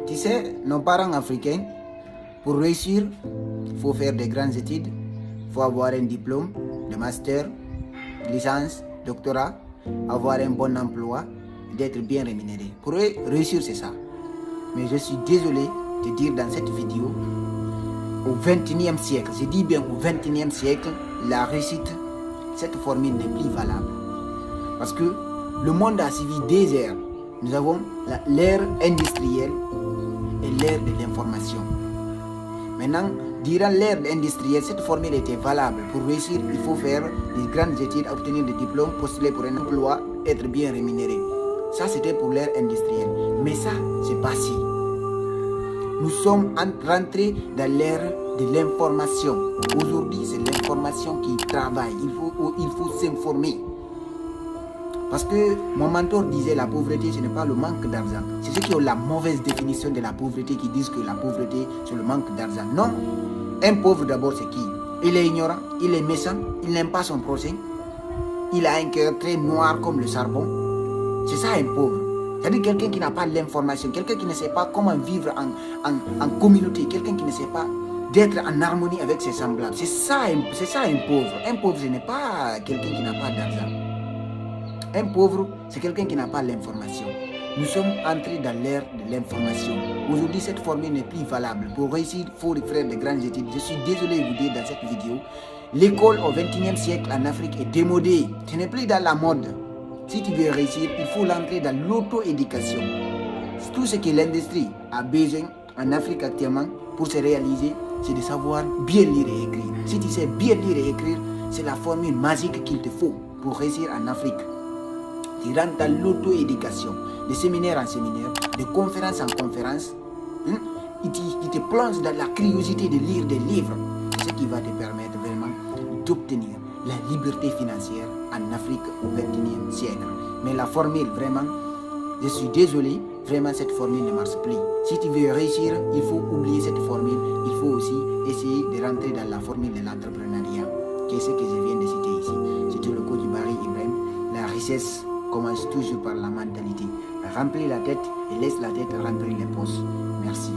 Tu sais, nos parents africains, pour réussir, il faut faire des grandes études, il faut avoir un diplôme de master, licence, doctorat, avoir un bon emploi, d'être bien rémunéré. Pour réussir, c'est ça. Mais je suis désolé de dire dans cette vidéo, au XXIe siècle, je dis bien au XXIe siècle, la réussite, cette formule n'est plus valable. Parce que le monde a suivi des ères. Nous avons l'ère industrielle et l'ère de l'information. Maintenant, durant l'ère industrielle, cette formule était valable. Pour réussir, il faut faire des grandes études, obtenir des diplômes, postuler pour un emploi, être bien rémunéré. Ça, c'était pour l'ère industrielle. Mais ça, c'est passé. Nous sommes rentrés dans l'ère de l'information. Aujourd'hui, c'est l'information qui travaille. Il faut s'informer. Parce que mon mentor disait la pauvreté, ce n'est pas le manque d'argent. C'est ceux qui ont la mauvaise définition de la pauvreté qui disent que la pauvreté, c'est le manque d'argent. Non. Un pauvre d'abord, c'est qui? Il est ignorant, il est méchant, il n'aime pas son prochain. Il a un cœur très noir comme le charbon. C'est ça un pauvre. C'est-à-dire quelqu'un qui n'a pas l'information, quelqu'un qui ne sait pas comment vivre en communauté, quelqu'un qui ne sait pas d'être en harmonie avec ses semblables. C'est ça un pauvre. Un pauvre, ce n'est pas quelqu'un qui n'a pas d'argent. Un pauvre, c'est quelqu'un qui n'a pas l'information. Nous sommes entrés dans l'ère de l'information. Aujourd'hui, cette formule n'est plus valable. Pour réussir, il faut faire de grandes études. Je suis désolé de vous dire dans cette vidéo, l'école au XXIe siècle en Afrique est démodée. Ce n'est plus dans la mode. Si tu veux réussir, il faut l'entrer dans l'auto-éducation. Tout ce que l'industrie a besoin en Afrique actuellement pour se réaliser, c'est de savoir bien lire et écrire. Si tu sais bien lire et écrire, c'est la formule magique qu'il te faut pour réussir en Afrique. Tu rentres dans l'auto-éducation, de séminaire en séminaire, de conférence en conférence. Il te plonge dans la curiosité de lire des livres. C'est ce qui va te permettre vraiment d'obtenir la liberté financière en Afrique au XXIe siècle. Mais la formule, vraiment, je suis désolé, vraiment cette formule ne marche plus. Si tu veux réussir, il faut oublier cette formule. Il faut aussi essayer de rentrer dans la formule de l'entrepreneuriat. Qu'est-ce que je viens de citer ici? C'était le coach Barry Ibrahim. La richesse commence toujours par la mentalité. Remplis la tête et laisse la tête remplir les poches. Merci.